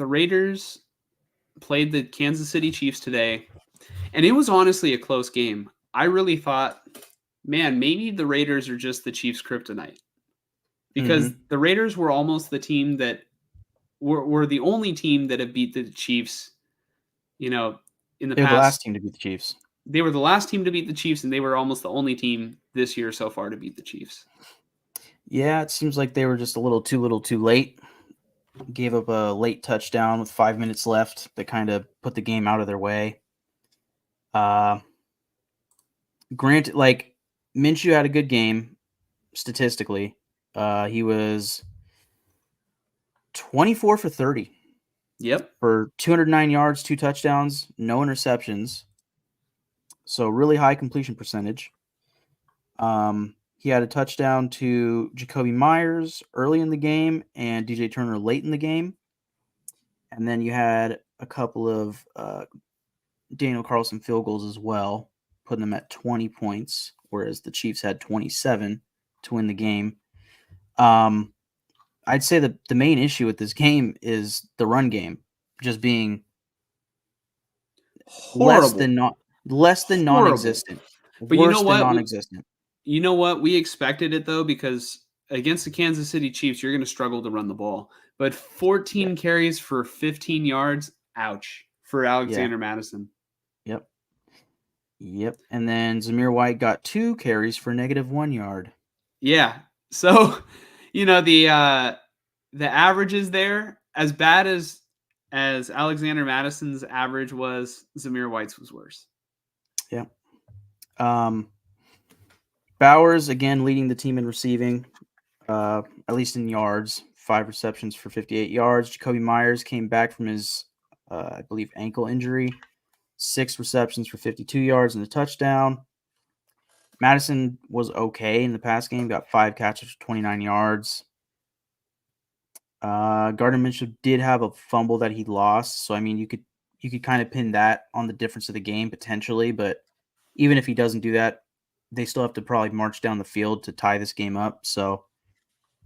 the Raiders played the Kansas City Chiefs today, and it was honestly a close game. I really thought, man, maybe the Raiders are just the Chiefs' kryptonite, because the Raiders were almost the team that were the only team that have beat the Chiefs, in the They were the past. last team to beat the Chiefs. They were the last team to beat the Chiefs, and they were almost the only team this year so far to beat the Chiefs. Yeah, it seems like they were just a little too late. Gave up a late touchdown with 5 minutes left that kind of put the game out of their way. Granted, like, Minshew had a good game statistically. He was 24 for 30 Yep. for 209 yards, 2 touchdowns, no interceptions. So really high completion percentage. He had a touchdown to Jacoby Myers early in the game and DJ Turner late in the game. And then you had a couple of Daniel Carlson field goals as well, putting them at 20 points, whereas the Chiefs had 27 to win the game. I'd say that the main issue with this game is the run game just being Horrible. less than Horrible. non-existent. But you know Worse than what? non-existent. You know what? We expected it, though, because against the Kansas City Chiefs, you're going to struggle to run the ball. But 14 carries for 15 yards, ouch, for Alexander Madison. Yep. And then Zamir White got 2 carries for -1 yard. Yeah. So, the averages there, as bad as Alexander Madison's average was, Zamir White's was worse. Yeah. Bowers, again, leading the team in receiving, at least in yards, 5 receptions for 58 yards. Jacoby Myers came back from his, I believe, ankle injury, 6 receptions for 52 yards and a touchdown. Madison was okay in the pass game, got 5 catches for 29 yards. Gardner Minshew did have a fumble that he lost, so I mean you could kind of pin that on the difference of the game potentially, but even if he doesn't do that, they still have to probably march down the field to tie this game up. So,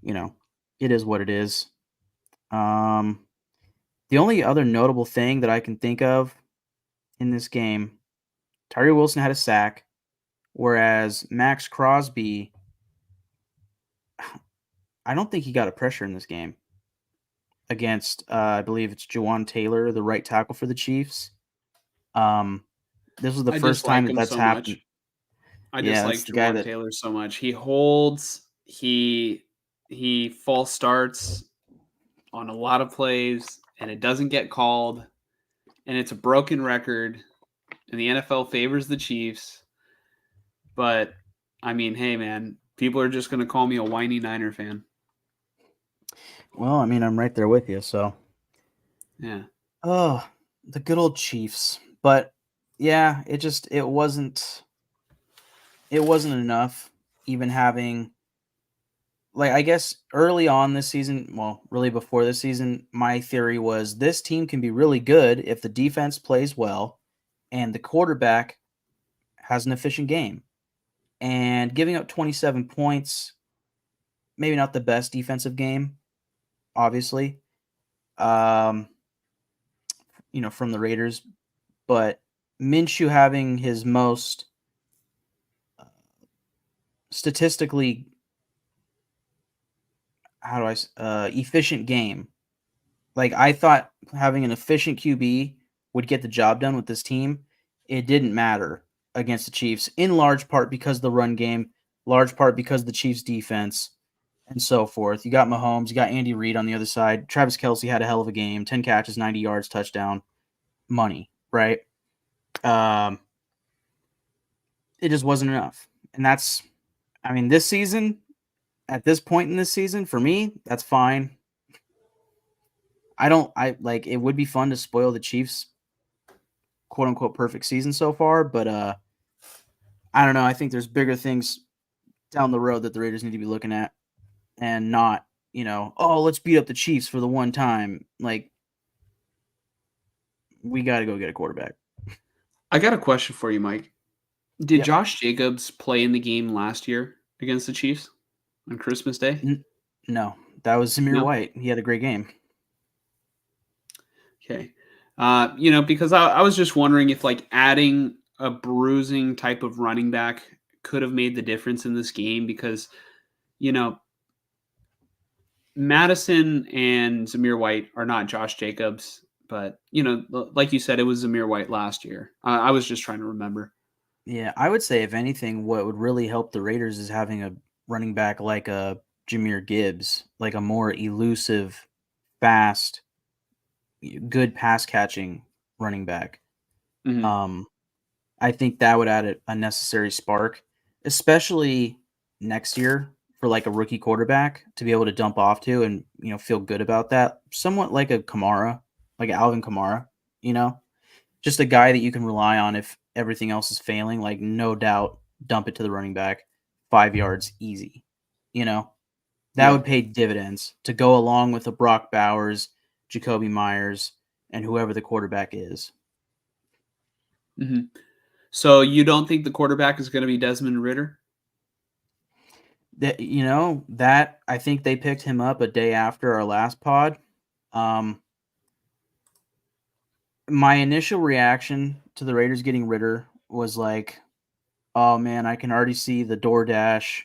it is what it is. The only other notable thing that I can think of in this game, Tyree Wilson had a sack, whereas Max Crosby, I don't think he got a pressure in this game against, I believe it's Juwan Taylor, the right tackle for the Chiefs. This was the first time that's happened. I dislike Juwan Taylor so much. He holds, he false starts on a lot of plays, and it doesn't get called, and it's a broken record, and the NFL favors the Chiefs. But, I mean, hey, man, people are just going to call me a whiny Niner fan. Well, I mean, I'm right there with you, so. Yeah. Oh, the good old Chiefs. But, yeah, it wasn't enough even having, like, I guess early on this season, well, really before this season, my theory was this team can be really good if the defense plays well and the quarterback has an efficient game. And giving up 27 points, maybe not the best defensive game, obviously, from the Raiders, but Minshew having his most statistically, efficient game. Like, I thought having an efficient QB would get the job done with this team. It didn't matter against the Chiefs, in large part because of the run game, large part because of the Chiefs' defense, and so forth. You got Mahomes, you got Andy Reid on the other side. Travis Kelce had a hell of a game, 10 catches, 90 yards, touchdown, money, right? It just wasn't enough. And that's, I mean, this season, at this point in this season, for me, that's fine. It would be fun to spoil the Chiefs' quote unquote perfect season so far, but I don't know. I think there's bigger things down the road that the Raiders need to be looking at and not, let's beat up the Chiefs for the one time. Like, we got to go get a quarterback. I got a question for you, Mike. Did Josh Jacobs play in the game last year against the Chiefs on Christmas Day? No, that was Zamir White. He had a great game. Okay. Because I was just wondering if like adding a bruising type of running back could have made the difference in this game because, you know, Madison and Zamir White are not Josh Jacobs, but like you said, it was Zamir White last year. I was just trying to remember. Yeah, I would say if anything, what would really help the Raiders is having a running back like a Jahmyr Gibbs, like a more elusive, fast, good pass catching running back. Hmm. Um, I think that would add a necessary spark, especially next year for like a rookie quarterback to be able to dump off to and feel good about that. Somewhat like a Kamara, like Alvin Kamara, just a guy that you can rely on if everything else is failing. Like no doubt, dump it to the running back, 5 yards, easy. That would Yep. pay dividends to go along with the Brock Bowers, Jacoby Myers, and whoever the quarterback is. Hmm. So you don't think the quarterback is going to be Desmond Ritter? That I think they picked him up a day after our last pod. Um, my initial reaction to the Raiders getting Ritter was like, "Oh man, I can already see the DoorDash,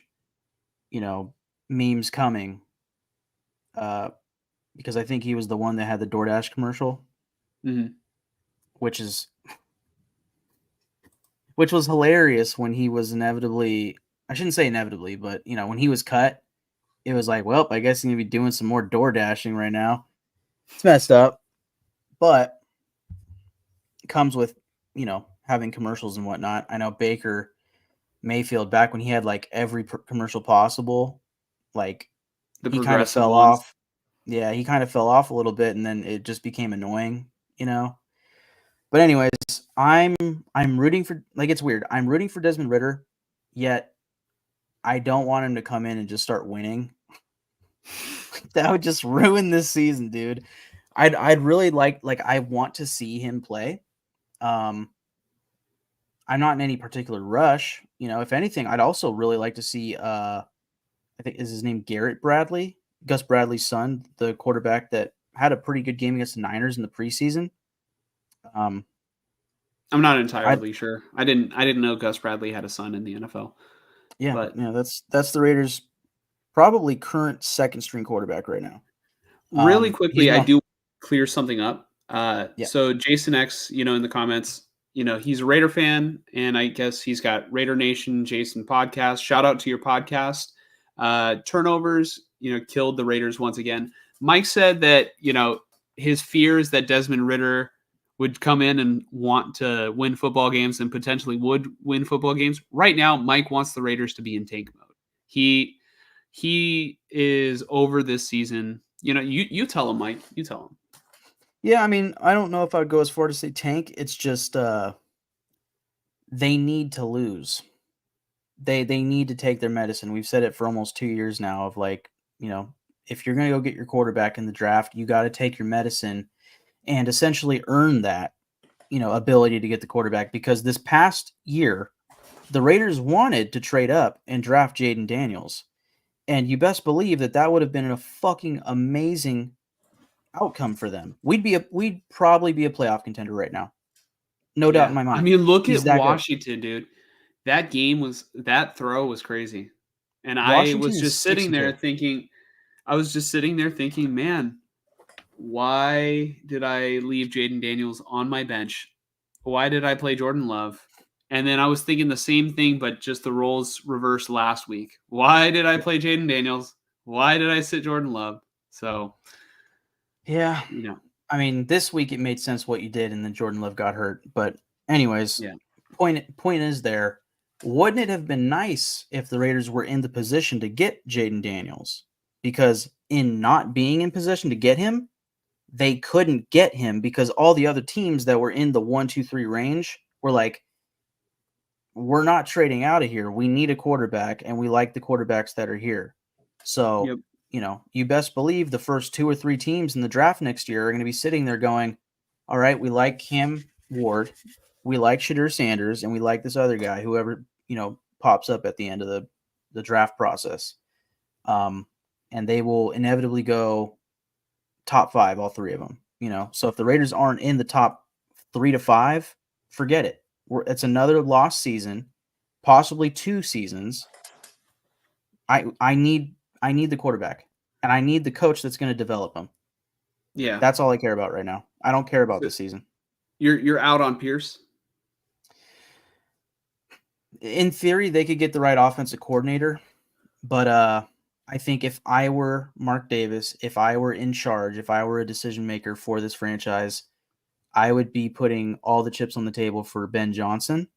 you know, memes coming." Uh, because I think he was the one that had the DoorDash commercial, Hmm. which is which was hilarious when he was inevitably. I shouldn't say inevitably, but when he was cut, it was like, well, I guess he's gonna be doing some more door dashing right now. It's messed up, but it comes with having commercials and whatnot. I know Baker Mayfield back when he had like every commercial possible, like The he kind of progressive fell ones. off. Yeah, he kind of fell off a little bit, and then it just became annoying, you know. But anyways, I'm I'm rooting for like it's weird. I'm rooting for Desmond Ritter, yet I don't want him to come in and just start winning. That would just ruin this season, dude. I'd really like I want to see him play. Um I'm not in any particular rush. If anything, I'd also really like to see I think is his name Garrett Bradley, Gus Bradley's son, the quarterback that had a pretty good game against the Niners in the preseason. Um I'm not I entirely sure. I didn't know Gus Bradley had a son in the NFL. Yeah, But that's the Raiders probably current second string quarterback right now. really He's quickly, I one do clear something up. Yeah. So Jason X, in the comments, he's a Raider fan, and I guess he's got Raider Nation Jason podcast. Shout out to your podcast. Turnovers, killed the Raiders once again. Mike said that, his fears that Desmond Ritter would come in and want to win football games and potentially would win football games. Right now, Mike wants the Raiders to be in tank mode. He is over this season. You tell him, Mike. You tell him. Yeah, I mean, I don't know if I'd go as far to say tank. It's just they need to lose. They need to take their medicine. We've said it for almost 2 years now of like, if you're going to go get your quarterback in the draft, you got to take your medicine and essentially earn that, ability to get the quarterback because this past year, the Raiders wanted to trade up and draft Jaden Daniels. And you best believe that would have been a fucking amazing outcome for them. We'd probably be a playoff contender right now. No doubt in Yeah. my I mind. mean, look He's at that good. Washington, dude. That throw was crazy. And I Washington was is just six sitting and there two. thinking, man, why did I leave Jaden Daniels on my bench? Why did I play Jordan Love? And then I was thinking the same thing, but just the roles reversed last week. Why did I play Jaden Daniels? Why did I sit Jordan Love? So, Yeah. you know, I mean, this week it made sense what you did, and then Jordan Love got hurt. But anyways, yeah. point is there. Wouldn't it have been nice if the Raiders were in the position to get Jaden Daniels? Because in not being in position to get him, they couldn't get him because all the other teams that were in the 1, 2, 3 range were like, we're not trading out of here. We need a quarterback, and we like the quarterbacks that are here. So, Yep. you best believe the first 2 or 3 teams in the draft next year are going to be sitting there going, all right, we like Cam Ward, we like Shadur Sanders, and we like this other guy, whoever, pops up at the end of the draft process. And they will inevitably go top 5, all 3 of them. So if the Raiders aren't in the top 3 to 5, forget it. It's another lost season, possibly 2 seasons. I need the quarterback, and I need the coach that's going to develop him. Yeah. That's all I care about right now. I don't care about this season. You're out on Pierce? In theory, they could get the right offensive coordinator, but I think if I were Mark Davis, if I were in charge, if I were a decision maker for this franchise, I would be putting all the chips on the table for Ben Johnson.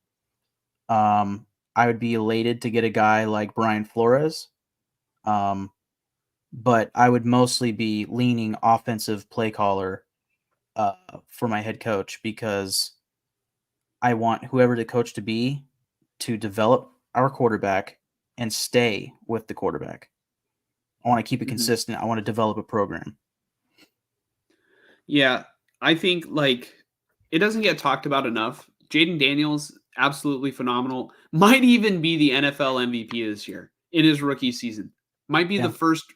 I would be elated to get a guy like Brian Flores. But I would mostly be leaning offensive play caller for my head coach, because I want whoever the coach to be to develop our quarterback and stay with the quarterback. I want to keep it consistent. I want to develop a program. Yeah, I think it doesn't get talked about enough. Jaden Daniels, absolutely phenomenal. Might even be the NFL MVP this year in his rookie season. Might be the first.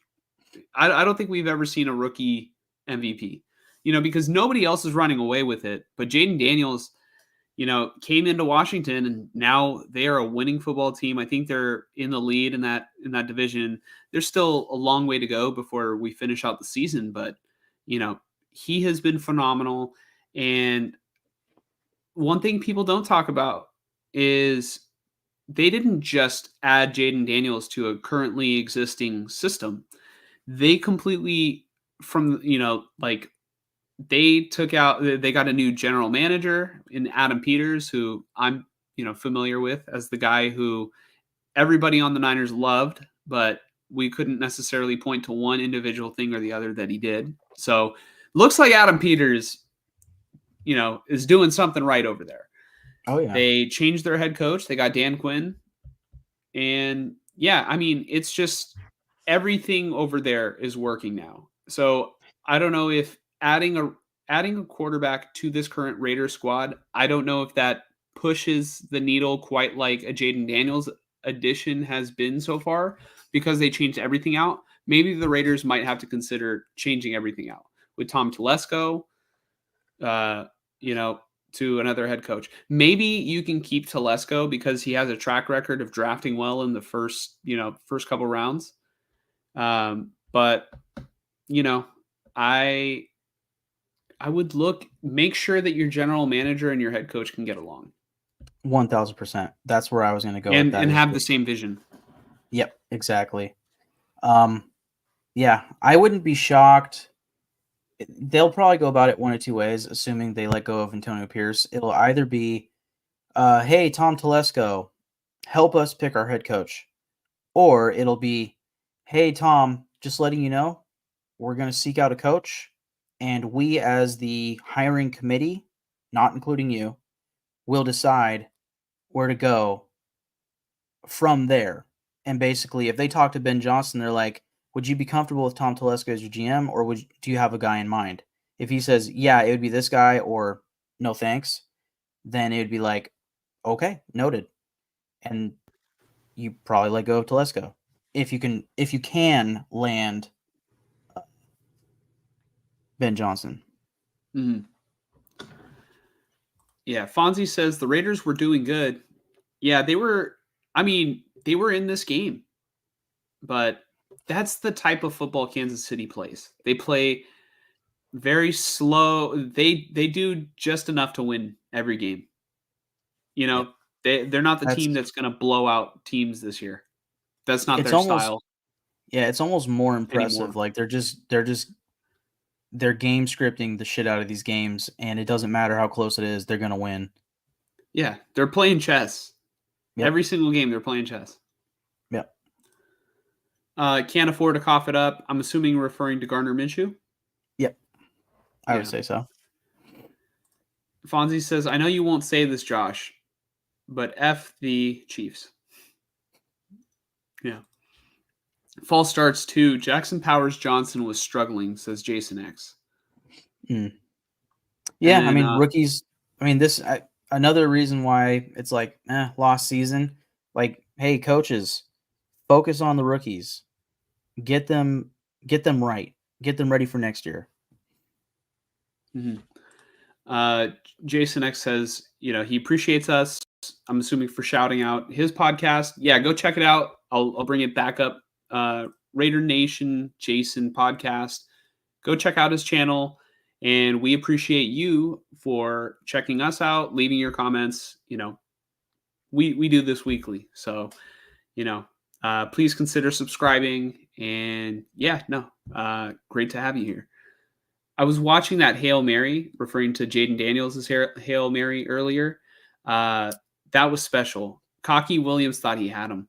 I don't think we've ever seen a rookie MVP, because nobody else is running away with it. But Jaden Daniels, came into Washington, and now they are a winning football team. I think they're in the lead in that division. There's still a long way to go before we finish out the season, but he has been phenomenal. And one thing people don't talk about is they didn't just add Jaden Daniels to a currently existing system. They completely they got a new general manager in Adam Peters, who I'm, familiar with as the guy who everybody on the Niners loved, but we couldn't necessarily point to one individual thing or the other that he did. So looks like Adam Peters, is doing something right over there. Oh, yeah. They changed their head coach. They got Dan Quinn. And yeah, I mean, it's just everything over there is working now. So I don't know if adding a quarterback to this current Raiders squad, I don't know if that pushes the needle quite like a Jaden Daniels addition has been so far, because they changed everything out. Maybe the Raiders might have to consider changing everything out with Tom Telesco, to another head coach. Maybe you can keep Telesco because he has a track record of drafting well in the first couple rounds. But I would make sure that your general manager and your head coach can get along. 1000%. That's where I was going to go and with that. And have the same vision. Yep, exactly. Yeah, I wouldn't be shocked. They'll probably go about it one of two ways, assuming they let go of Antonio Pierce. It'll either be, hey, Tom Telesco, help us pick our head coach. Or it'll be, hey, Tom, just letting you know, we're going to seek out a coach, and we as the hiring committee, not including you, will decide where to go from there. And basically, if they talk to Ben Johnson, they're like, would you be comfortable with Tom Telesco as your GM, or do you have a guy in mind? If he says, yeah, it would be this guy, or no thanks, then it would be like, okay, noted. And you probably let go of Telesco. If you can land Ben Johnson. Mm-hmm. Yeah, Fonzie says the Raiders were doing good. Yeah, they were. I mean, they were in this game, but that's the type of football Kansas City plays. They play very slow. They do just enough to win every game. They're not the team that's going to blow out teams this year. That's not their style. Yeah, it's almost more impressive. Anymore. Like they're game scripting the shit out of these games, and it doesn't matter how close it is, they're going to win. Yeah, they're playing chess. Yep. Every single game they're playing chess. Yep. Can't afford to cough it up. I'm assuming referring to Gardner Minshew? Yep. I would say so. Fonzie says, I know you won't say this, Josh, but F the Chiefs. Yeah. False starts too. Jackson Powers Johnson was struggling, says Jason X. Yeah, then, I mean, rookies. I mean, another reason why it's like, lost season. Like, hey, coaches, focus on the rookies. Get them right. Get them ready for next year. Mm-hmm. Jason X says, he appreciates us. I'm assuming for shouting out his podcast. Yeah, go check it out. I'll bring it back up. Raider Nation Jason podcast. Go check out his channel, and we appreciate you for checking us out, leaving your comments. We do this weekly, so please consider subscribing. And great to have you here. I was watching that Hail Mary, referring to Jaden Daniels' Hail Mary earlier. That was special. Cocky Williams thought he had him.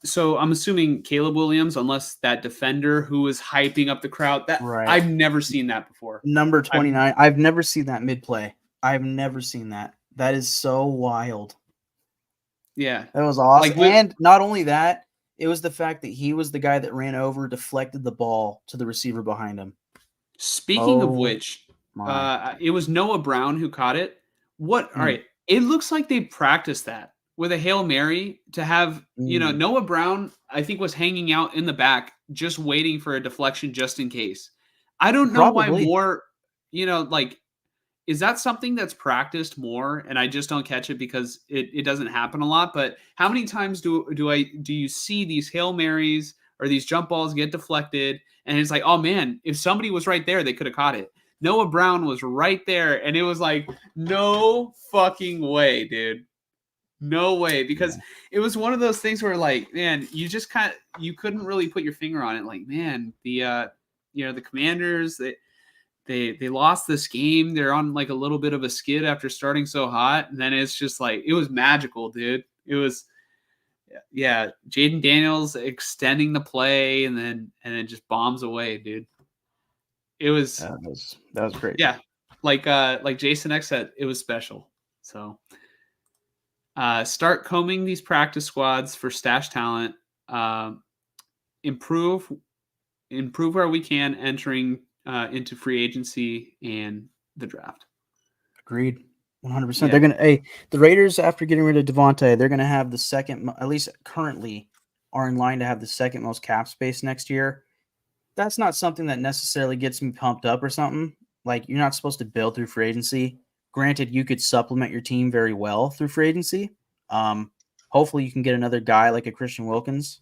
So I'm assuming Caleb Williams, unless that defender who was hyping up the crowd. That right. I've never seen that before. Number 29. I've never seen that mid-play. I've never seen that. That is so wild. Yeah. That was awesome. And not only that, it was the fact that he was the guy that ran over, deflected the ball to the receiver behind him. Speaking of which, it was Noah Brown who caught it. All right. It looks like they practiced that with a Hail Mary to have, Noah Brown, I think, was hanging out in the back, just waiting for a deflection just in case. I don't know why more, is that something that's practiced more and I just don't catch it because it doesn't happen a lot? But how many times do you see these Hail Marys or these jump balls get deflected and it's like, oh man, if somebody was right there, they could have caught it. Noah Brown was right there and it was like, no fucking way, dude. No way. Because it was one of those things where like, man, you couldn't really put your finger on it. Like, man, the Commanders, they lost this game. They're on like a little bit of a skid after starting so hot. And then it's just like, it was magical, dude. It was, Jaden Daniels extending the play and then just bombs away, dude. It was, that was great. Yeah. Like Jason X said, it was special. So, start combing these practice squads for stash talent. Improve where we can entering into free agency and the draft. Agreed. 100%. Yeah. They're going to, the Raiders, after getting rid of Devontae, they're going to have the second, at least currently, are in line to have the second most cap space next year. That's not something that necessarily gets me pumped up or something. Like, you're not supposed to build through free agency. Granted, you could supplement your team very well through free agency. Hopefully you can get another guy like a Christian Wilkins.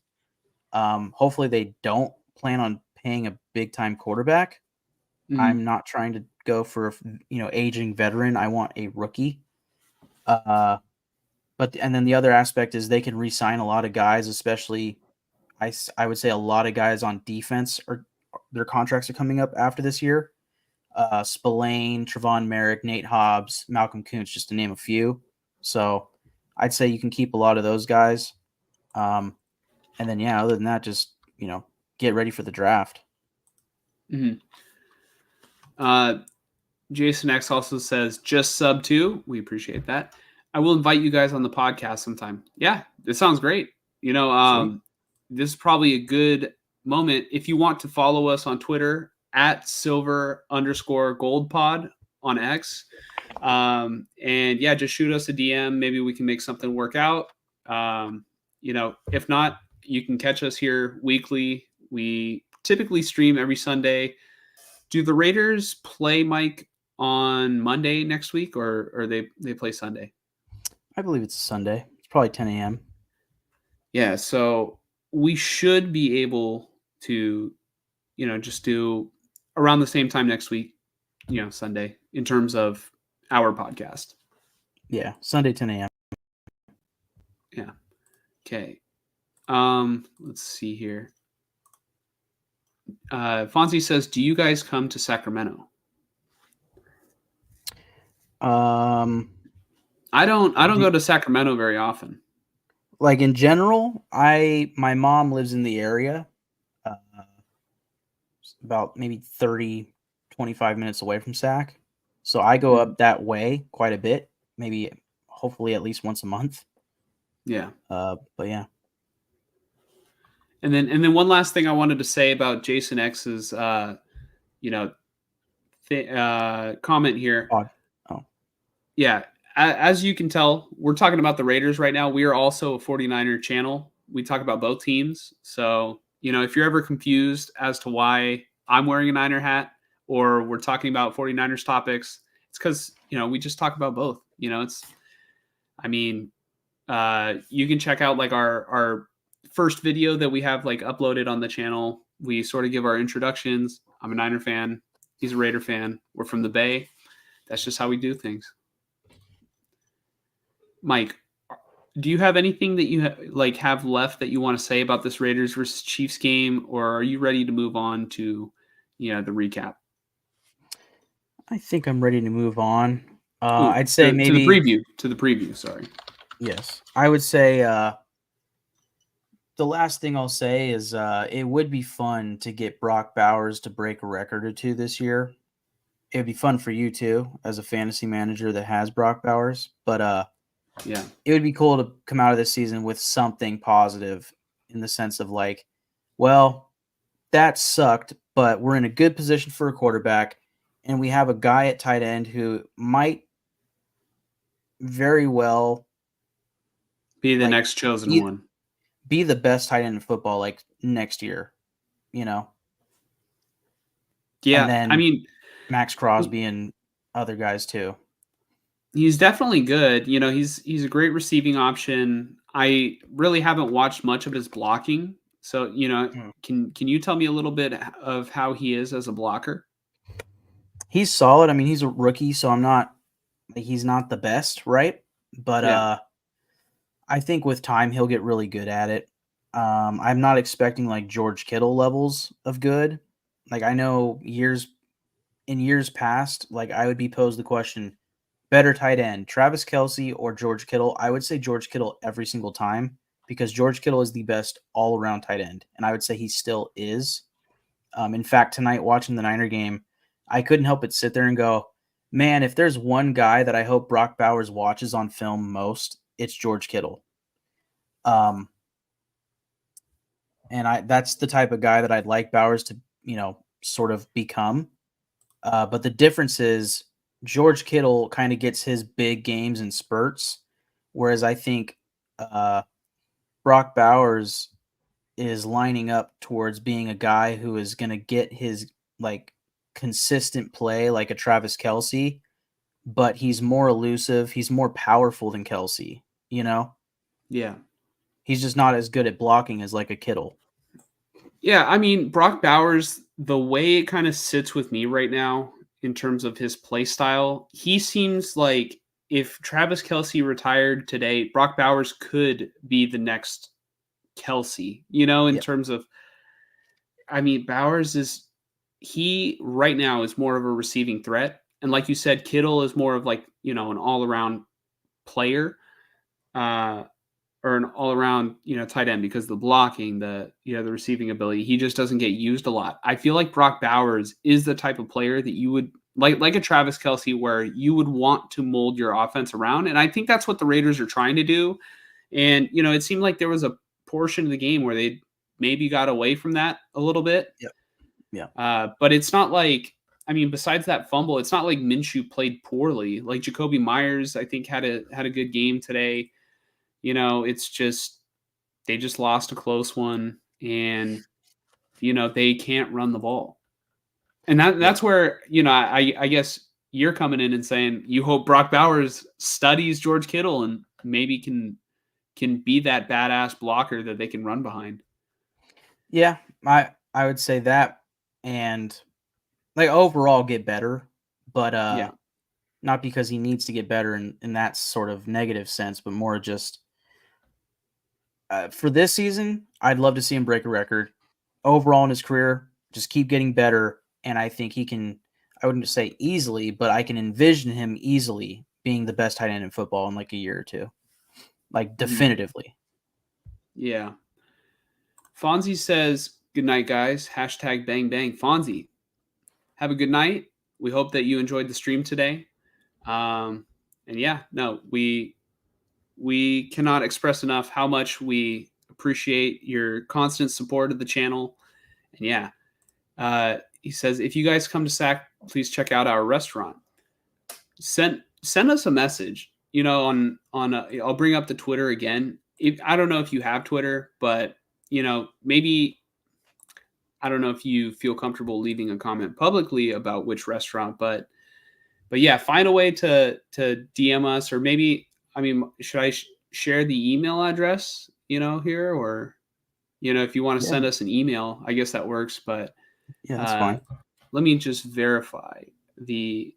Hopefully they don't plan on paying a big-time quarterback. I'm not trying to go for aging veteran. I want a rookie. And then the other aspect is they can re-sign a lot of guys, especially I would say a lot of guys on defense their contracts are coming up after this year. Spillane, Trevon Merrick, Nate Hobbs, Malcolm Kuntz, just to name a few. So I'd say you can keep a lot of those guys. And then, other than that, just, get ready for the draft. Mm-hmm. Jason X also says, just sub 2. We appreciate that. I will invite you guys on the podcast sometime. Yeah, this sounds great. This is probably a good moment. If you want to follow us on Twitter at silver_goldpod on X. Just shoot us a DM. Maybe we can make something work out. If not, you can catch us here weekly. We typically stream every Sunday. Do the Raiders play Mike on Monday next week or they play Sunday? I believe it's Sunday. It's probably 10 a.m. Yeah. So we should be able to, just do around the same time next week, Sunday, in terms of our podcast. Yeah, Sunday, 10 a.m. Yeah. Okay. Let's see here. Fonzie says, do you guys come to Sacramento? I don't go to Sacramento very often. Like in general, my mom lives in the area. About maybe 30, 25 minutes away from Sac. So I go up that way quite a bit, maybe hopefully at least once a month. Yeah. But yeah. And then one last thing I wanted to say about Jason X's comment here. Oh. Yeah. As you can tell, we're talking about the Raiders right now. We are also a 49er channel. We talk about both teams. So, if you're ever confused as to why I'm wearing a Niner hat or we're talking about 49ers topics, it's because, we just talk about both. You can check out like our first video that we have like uploaded on the channel. We sort of give our introductions. I'm a Niner fan. He's a Raider fan. We're from the Bay. That's just how we do things. Mike, do you have anything that you have left that you want to say about this Raiders versus Chiefs game, or are you ready to move on to, the recap? I think I'm ready to move on. I'd say to the preview. Sorry. Yes, I would say the last thing I'll say is it would be fun to get Brock Bowers to break a record or two this year. It would be fun for you too, as a fantasy manager that has Brock Bowers. But yeah, it would be cool to come out of this season with something positive in the sense of like, well, that sucked, but we're in a good position for a quarterback, and we have a guy at tight end who might very well be the next chosen one. Be the best tight end in football like next year, Yeah, and then Max Crosby and other guys too. He's definitely good. He's a great receiving option. I really haven't watched much of his blocking. So, can you tell me a little bit of how he is as a blocker? He's solid. I mean, he's a rookie, so he's not the best, right? But I think with time he'll get really good at it. I'm not expecting like George Kittle levels of good. Like I know in years past, like I would be posed the question, better tight end, Travis Kelce or George Kittle? I would say George Kittle every single time because George Kittle is the best all-around tight end, and I would say he still is. In fact, tonight watching the Niner game, I couldn't help but sit there and go, man, if there's one guy that I hope Brock Bowers watches on film most, it's George Kittle. And that's the type of guy that I'd like Bowers to, sort of become. But the difference is George Kittle kind of gets his big games in spurts, whereas I think Brock Bowers is lining up towards being a guy who is going to get his like consistent play like a Travis Kelce, but he's more elusive. He's more powerful than Kelce, Yeah. He's just not as good at blocking as like a Kittle. Yeah, I mean, Brock Bowers, the way it kind of sits with me right now in terms of his play style, he seems like if Travis Kelce retired today, Brock Bowers could be the next Kelce, in terms of, I mean, Bowers he right now is more of a receiving threat. And like you said, Kittle is more of like, an all around player. Or an all-around, tight end because the blocking, the receiving ability, he just doesn't get used a lot. I feel like Brock Bowers is the type of player that you would like a Travis Kelce, where you would want to mold your offense around, and I think that's what the Raiders are trying to do. And it seemed like there was a portion of the game where they maybe got away from that a little bit. Yeah. But it's not like, I mean, besides that fumble, it's not like Minshew played poorly. Like Jacoby Myers, I think had a good game today. It's just they just lost a close one, and they can't run the ball, and that's where I guess you're coming in and saying you hope Brock Bowers studies George Kittle and maybe can be that badass blocker that they can run behind. Yeah, I would say that, and like overall get better, but not because he needs to get better in that sort of negative sense, but more just. For this season, I'd love to see him break a record. Overall in his career, just keep getting better, and I think he can, I wouldn't say easily, but I can envision him easily being the best tight end in football in like a year or two. Like definitively. Yeah. Fonzie says, good night, guys. # bang bang. Fonzie, have a good night. We hope that you enjoyed the stream today. And yeah, no, we cannot express enough how much we appreciate your constant support of the channel. And yeah, he says, if you guys come to SAC, please check out our restaurant. Send us a message, on I'll bring up the Twitter again. I don't know if you have Twitter, but maybe I don't know if you feel comfortable leaving a comment publicly about which restaurant, but yeah, find a way to DM us, or maybe, I mean, should I share the email address, here, or if you want to send us an email, I guess that works. But yeah, that's fine. Let me just verify the.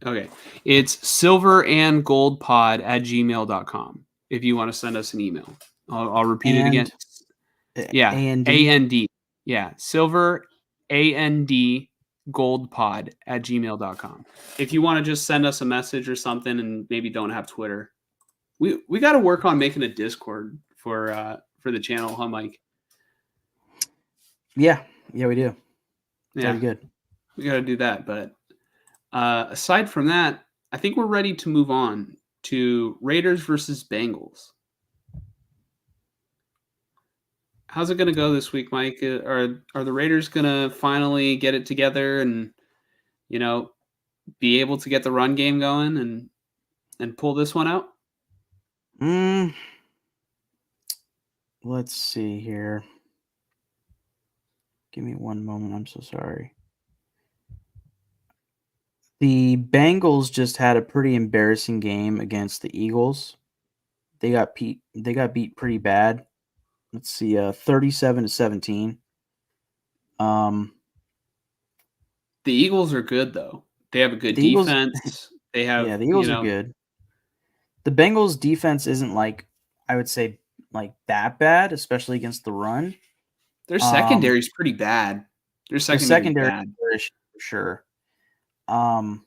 Okay, it's silverandgoldpod@gmail.com if you want to send us an email. I'll repeat it again. Yeah, A-N-D. Yeah, silver A-N-D goldpod@gmail.com. If you want to just send us a message or something and maybe don't have Twitter. We got to work on making a Discord for the channel, huh, Mike? Yeah, we do. Yeah, that'd be good. We got to do that. But aside from that, I think we're ready to move on to Raiders versus Bengals. How's it going to go this week, Mike? Are the Raiders going to finally get it together and be able to get the run game going and pull this one out? Let's see here. Give me one moment. I'm so sorry. The Bengals just had a pretty embarrassing game against the Eagles. They got beat pretty bad. Let's see, 37-17. The Eagles are good, though. They have a good defense. They have, the Eagles are good. The Bengals defense isn't I would say that bad, especially against the run. Their secondary is pretty bad. Their secondary is bad. For sure. I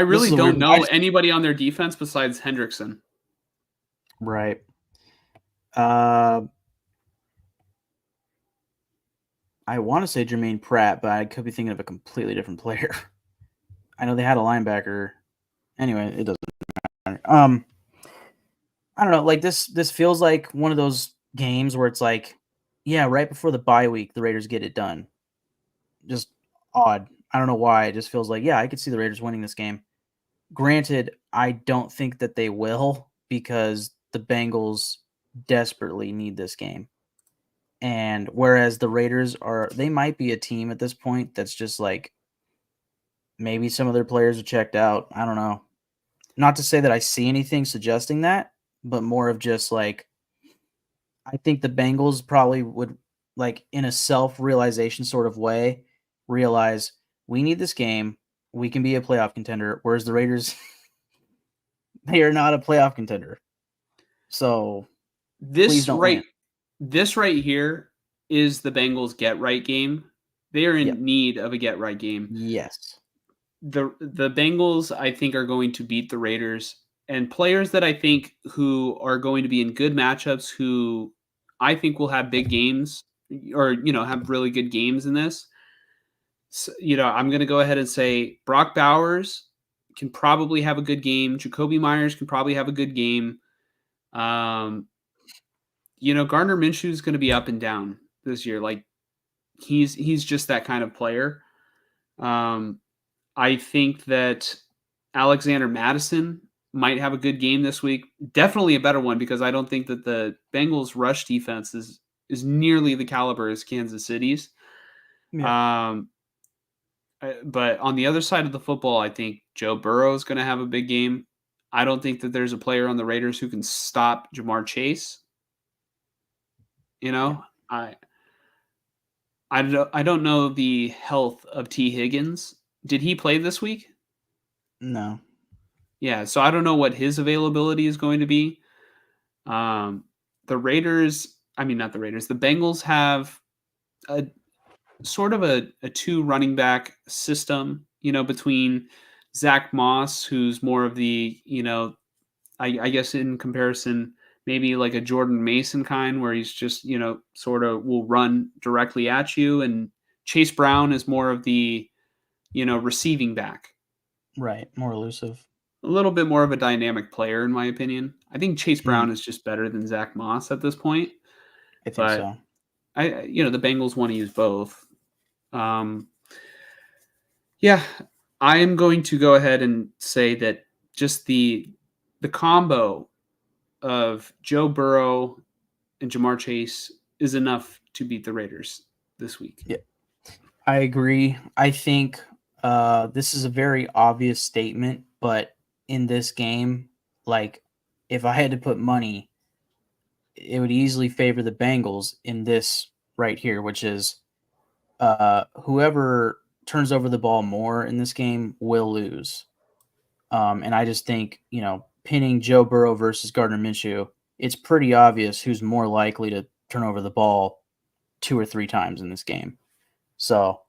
really don't know anybody on their defense besides Hendrickson. Right. I want to say Jermaine Pratt, but I could be thinking of a completely different player. I know they had a linebacker. Anyway, it doesn't matter. I don't know. This feels like one of those games where it's right before the bye week, the Raiders get it done. Just odd. I don't know why. It just feels I could see the Raiders winning this game. Granted, I don't think that they will, because the Bengals desperately need this game. And whereas the Raiders they might be a team at this point that's just maybe some of their players are checked out. I don't know. Not to say that I see anything suggesting that, but more of just I think the Bengals probably would, in a self-realization sort of way, realize we need this game. We can be a playoff contender, whereas the Raiders, they are not a playoff contender. So this right here is the Bengals get right game. They are in need of a get right game. Yes. The Bengals, I think, are going to beat the Raiders, and players that I think who are going to be in good matchups, who I think will have big games or have really good games in this. So, I'm going to go ahead and say Brock Bowers can probably have a good game. Jacoby Myers can probably have a good game. Gardner Minshew is going to be up and down this year. He's just that kind of player. I think that Alexander Mattison might have a good game this week. Definitely a better one, because I don't think that the Bengals rush defense is nearly the caliber as Kansas City's. Yeah. But on the other side of the football, I think Joe Burrow is going to have a big game. I don't think that there's a player on the Raiders who can stop Jamar Chase. I don't know the health of T. Higgins. Did he play this week? No. Yeah, so I don't know what his availability is going to be. The Bengals have a sort of a two running back system, between Zach Moss, who's more of the, I guess in comparison, maybe like a Jordan Mason kind, where he's just, sort of will run directly at you. And Chase Brown is more of the, receiving back. Right. More elusive. A little bit more of a dynamic player, in my opinion. I think Chase Brown is just better than Zach Moss at this point. I think so. The Bengals want to use both. Yeah, I am going to go ahead and say that just the combo of Joe Burrow and Jamar Chase is enough to beat the Raiders this week. Yeah, I agree. I think this is a very obvious statement, but in this game, like if I had to put money, it would easily favor the Bengals in this right here, which is whoever turns over the ball more in this game will lose. And I just think, pinning Joe Burrow versus Gardner Minshew, it's pretty obvious who's more likely to turn over the ball 2 or 3 times in this game. So,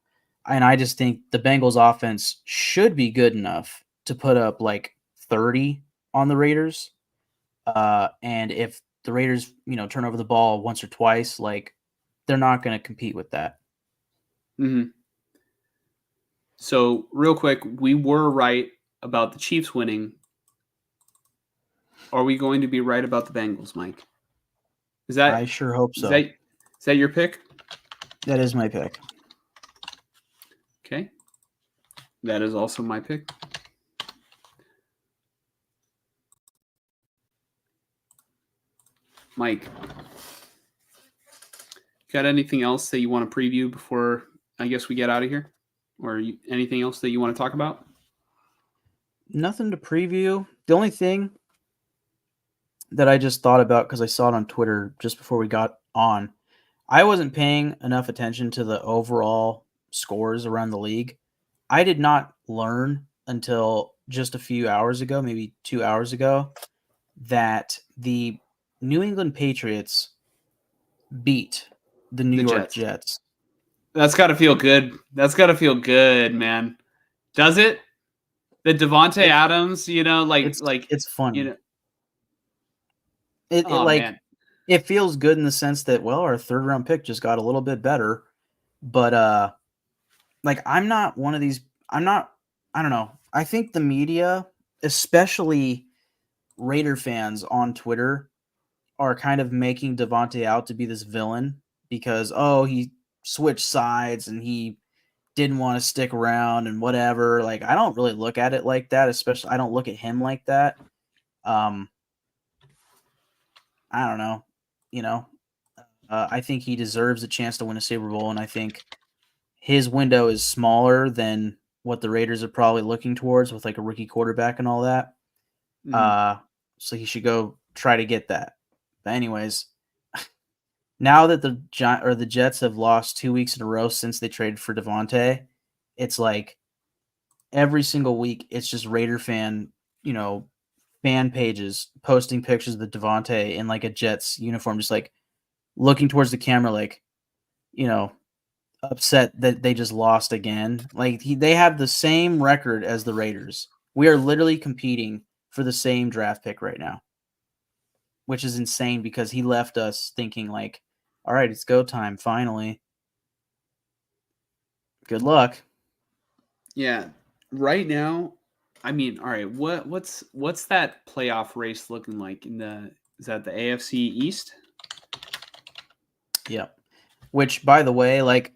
and I just think the Bengals offense should be good enough to put up like 30 on the Raiders. And if the Raiders, turn over the ball once or twice, like they're not going to compete with that. Mm-hmm. So, real quick, we were right about the Chiefs winning. Are we going to be right about the Bengals, Mike? I sure hope so. Is that your pick? That is my pick. Okay. That is also my pick. Mike, got anything else that you want to preview before I guess we get out of here? Or anything else that you want to talk about? Nothing to preview. The only thing that I just thought about, because I saw it on Twitter just before we got on, I wasn't paying enough attention to the overall scores around the league. I did not learn until just a few hours ago, maybe 2 hours ago, that the New England Patriots beat the New York Jets. That's got to feel good. That's got to feel good, man. Does it? The Devontae Adams, it's funny. Man. It feels good in the sense that, well, our 3rd round pick just got a little bit better, but I'm not one of these. I don't know. I think the media, especially Raider fans on Twitter, are kind of making Devontae out to be this villain because, he switched sides and he didn't want to stick around and whatever. Like, I don't really look at it like that, especially I don't look at him like that. I don't know. I think he deserves a chance to win a Super Bowl, and I think his window is smaller than what the Raiders are probably looking towards with like a rookie quarterback and all that. Mm-hmm. So he should go try to get that. But anyways, now that the Jets have lost 2 weeks in a row since they traded for Devontae, it's like every single week it's just Raider fan pages posting pictures of the Devontae in like a Jets uniform, just like looking towards the camera, like, upset that they just lost again. Like they have the same record as the Raiders. We are literally competing for the same draft pick right now, which is insane because he left us thinking like, all right, it's go time finally. Good luck. Yeah. Right now, I mean, all right, what's that playoff race looking like is that the AFC East? Yep. Which, by the way, like,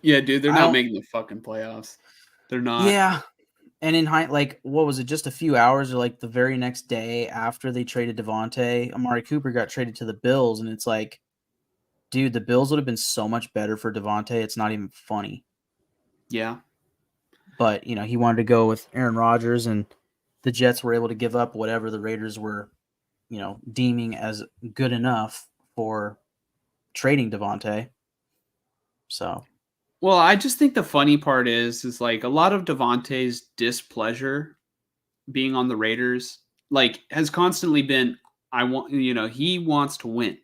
yeah, dude, they're not making the fucking playoffs. They're not. Yeah. And in like, what was it? Just a few hours or like the very next day after they traded Devontae, Amari Cooper got traded to the Bills, and it's like, dude, the Bills would have been so much better for Devontae. It's not even funny. Yeah. But, he wanted to go with Aaron Rodgers, and the Jets were able to give up whatever the Raiders were, deeming as good enough for trading Devontae. So. Well, I just think the funny part is like a lot of Devontae's displeasure being on the Raiders, like, has constantly been, he wants to win.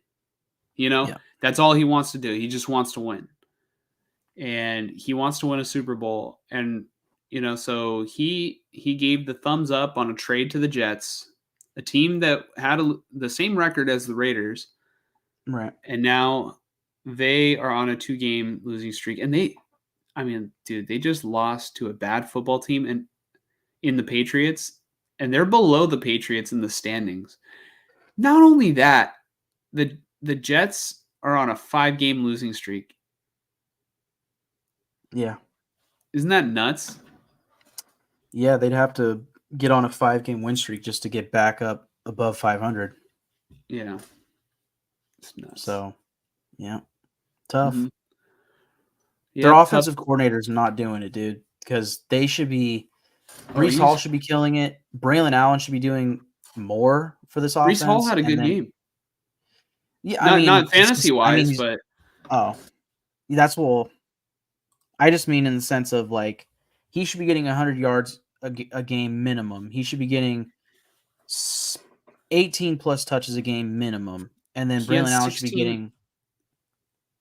Yeah. That's all he wants to do. He just wants to win. And he wants to win a Super Bowl. And, so he gave the thumbs up on a trade to the Jets, a team that had the same record as the Raiders. Right. And now they are on a 2-game losing streak. And they just lost to a bad football team and in the Patriots, and they're below the Patriots in the standings. Not only that, the Jets are on a 5-game losing streak. Yeah. Isn't that nuts? Yeah, they'd have to get on a 5-game win streak just to get back up above 500. Yeah. It's nuts. So, yeah, tough. Mm-hmm. Their offensive coordinator's not doing it, dude, because they should be. Breece Hall should be killing it. Braylon Allen should be doing more for this offense. Breece Hall had a good game. Yeah, I mean, not fantasy wise, but that's I just mean in the sense of like he should be getting 100 yards a game minimum. He should be getting 18 plus touches a game minimum, and then Braylon Allen should be getting.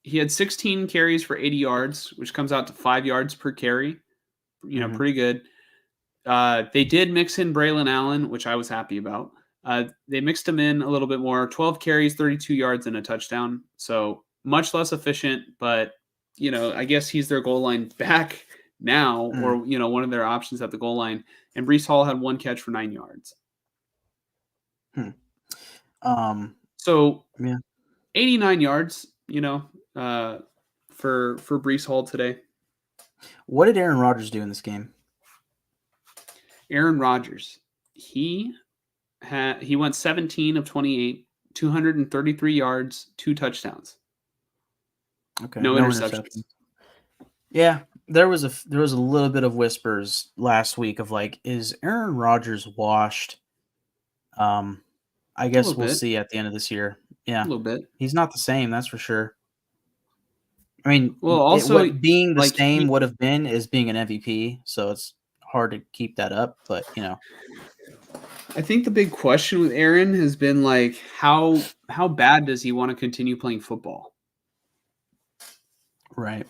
He had 16 carries for 80 yards, which comes out to 5 yards per carry. Pretty good. They did mix in Braylon Allen, which I was happy about. They mixed him in a little bit more. 12 carries, 32 yards, and a touchdown. So much less efficient, but I guess he's their goal line back now, or one of their options at the goal line. And Breece Hall had 1 catch for 9 yards. So 89 yards, for Breece Hall today. What did Aaron Rodgers do in this game? Aaron Rodgers, he went 17 of 28, 233 yards, 2 touchdowns. Okay, no interceptions. Yeah, there was a little bit of whispers last week of like, is Aaron Rodgers washed? I guess we'll see at the end of this year. Yeah, a little bit. He's not the same, that's for sure. I mean, well, also being the same would have been is being an MVP, so it's hard to keep that up. But I think the big question with Aaron has been like, how bad does he want to continue playing football? Right.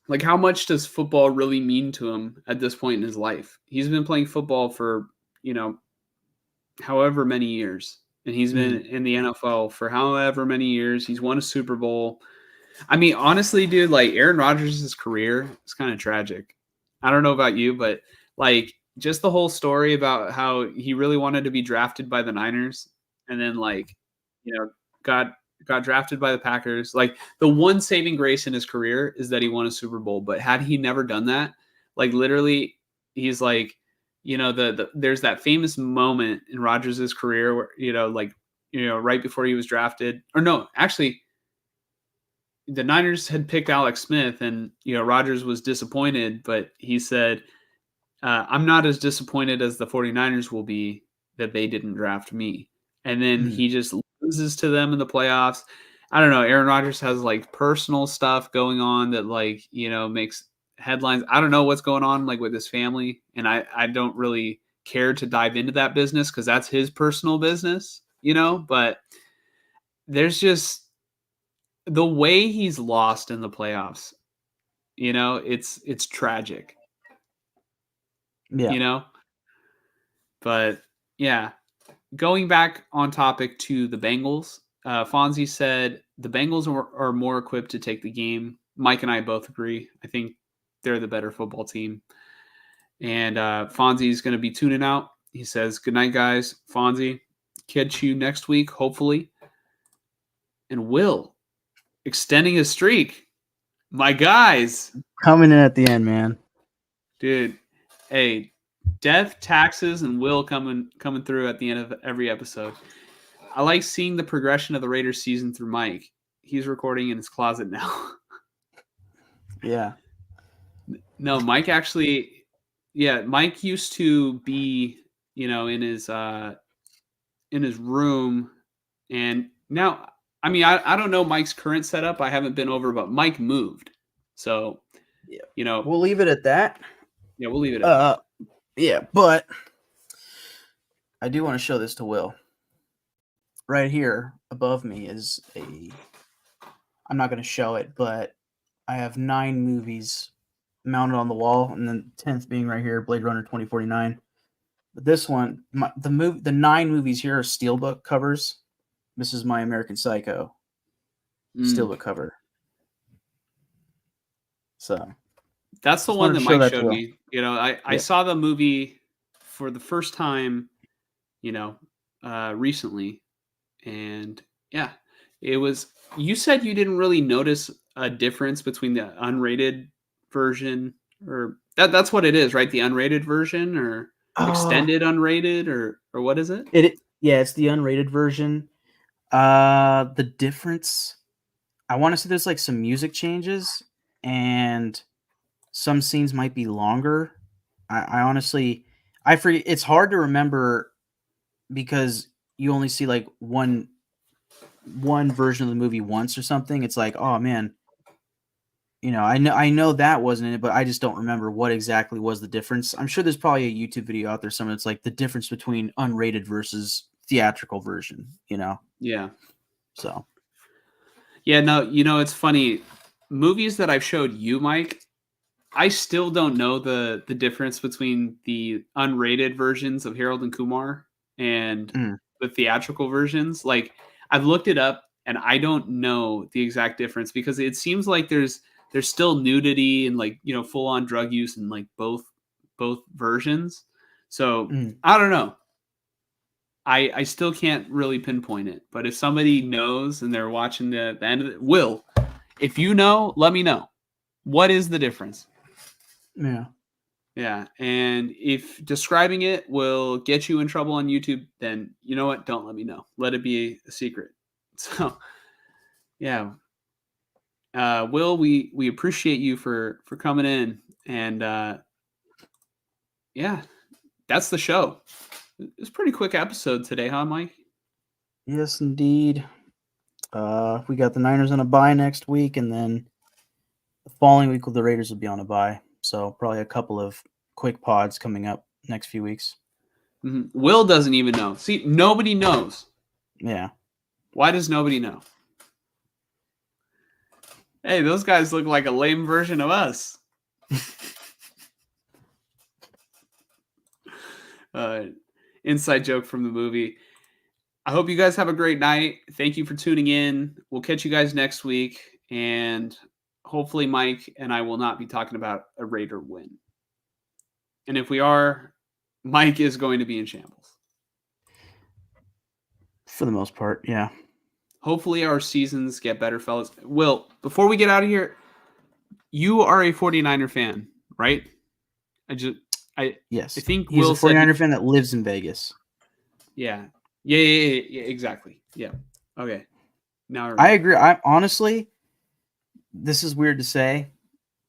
Like, how much does football really mean to him at this point in his life? He's been playing football for however many years, and he's been in the NFL for however many years. He's won a Super Bowl. I mean, honestly, dude, like Aaron Rodgers' career is kind of tragic. I don't know about you, but like just the whole story about how he really wanted to be drafted by the Niners and then got drafted by the Packers. Like the one saving grace in his career is that he won a Super Bowl. But had he never done that, like literally he's like, there's that famous moment in Rodgers' career where, right before he was drafted, or no, actually, the Niners had picked Alex Smith, and Rodgers was disappointed, but he said, I'm not as disappointed as the 49ers will be that they didn't draft me. And then he just loses to them in the playoffs. I don't know. Aaron Rodgers has like personal stuff going on that makes headlines. I don't know what's going on like with his family, and I don't really care to dive into that business because that's his personal business, but there's just the way he's lost in the playoffs, it's tragic. Yeah. But yeah, going back on topic to the Bengals, Fonzie said the Bengals are more equipped to take the game. Mike and I both agree. I think they're the better football team. And Fonzie's going to be tuning out. He says, good night, guys. Fonzie, catch you next week, hopefully. And Will, extending his streak. My guys. Coming in at the end, man. Dude, hey, Death, Taxes, and Will coming through at the end of every episode. I like seeing the progression of the Raiders season through Mike. He's recording in his closet now. Yeah. No, Mike actually, Mike used to be, in his room, and now, I mean, I don't know Mike's current setup. I haven't been over, but Mike moved, so we'll leave it at that. Yeah, we'll leave it at that. Yeah, but I do want to show this to Will. Right here above me is I'm not going to show it, but I have 9 movies mounted on the wall, and then 10th being right here, Blade Runner 2049. But this one, the 9 movies here are steelbook covers. This is my American Psycho steelbook cover. So that's the one that Mike showed me. I saw the movie for the first time, recently, and yeah, it was. You said you didn't really notice a difference between the unrated version, or that's what it is, right? The unrated version, or extended unrated, or what is it? Yeah, it's the unrated version. The difference, I want to say there's like some music changes and some scenes might be longer. I honestly, I forget. It's hard to remember because you only see like one version of the movie once or something. It's like, oh man, I know that wasn't in it, but I just don't remember what exactly was the difference. I'm sure there's probably a YouTube video out there somewhere that's like the difference between unrated versus theatrical version. Yeah. So. Yeah, no, it's funny. Movies that I've showed you, Mike, I still don't know the difference between the unrated versions of Harold and Kumar and the theatrical versions. Like, I've looked it up and I don't know the exact difference because it seems like there's still nudity and like, full on drug use in like both versions. So I don't know. I still can't really pinpoint it, but if somebody knows and they're watching the end of it, Will, if you know, let me know. What is the difference? Yeah. Yeah, and if describing it will get you in trouble on YouTube, then you know what? Don't let me know. Let it be a secret. So, yeah, Will, we appreciate you for coming in, and yeah, that's the show. It's a pretty quick episode today, huh, Mike? Yes, indeed. We got the Niners on a bye next week, and then the following week the Raiders will be on a bye. So probably a couple of quick pods coming up next few weeks. Mm-hmm. Will doesn't even know. See, nobody knows. Yeah. Why does nobody know? Hey, those guys look like a lame version of us. Inside joke from the movie. I hope you guys have a great night. Thank you for tuning in. We'll catch you guys next week. And hopefully Mike and I will not be talking about a Raider win. And if we are, Mike is going to be in shambles. For the most part, yeah. Hopefully our seasons get better, fellas. Will, before we get out of here, you are a 49er fan, right? Yes. I think he's Will a 49er fan that lives in Vegas. Yeah. Yeah, exactly. Yeah. Okay. Now I agree. I honestly, this is weird to say.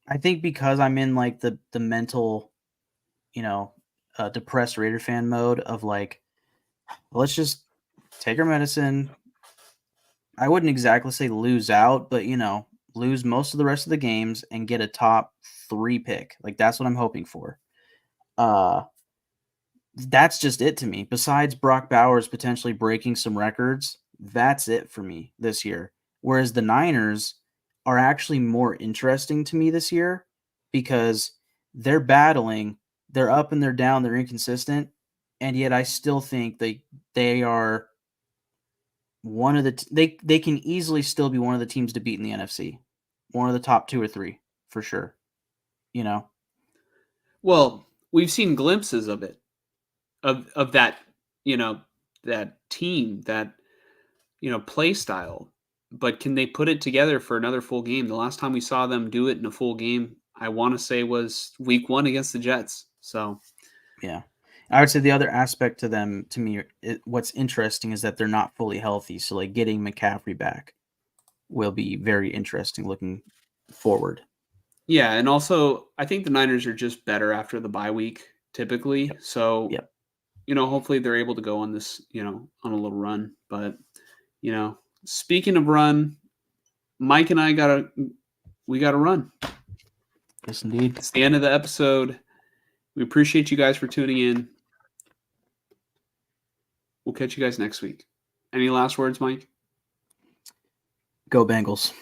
I think because I'm in like the mental, depressed Raider fan mode of like, let's just take our medicine. I wouldn't exactly say lose out, but lose most of the rest of the games and get a top 3 pick. Like that's what I'm hoping for. That's just it to me. Besides Brock Bowers potentially breaking some records, that's it for me this year. Whereas the Niners are actually more interesting to me this year because they're battling, they're up and they're down, they're inconsistent, and yet I still think they are one of the they can easily still be one of the teams to beat in the NFC. One of the top 2 or 3 for sure. Well, we've seen glimpses of it. Of that, that team, that play style. But can they put it together for another full game? The last time we saw them do it in a full game, I want to say was week 1 against the Jets. So, yeah. I would say the other aspect to them, to me, what's interesting is that they're not fully healthy. So, like, getting McCaffrey back will be very interesting looking forward. Yeah, and also, I think the Niners are just better after the bye week, typically. Yep. So, Yep. Hopefully they're able to go on this, on a little run. But, speaking of run, Mike and I we got to run. Yes, indeed. It's the end of the episode. We appreciate you guys for tuning in. We'll catch you guys next week. Any last words, Mike? Go Bengals.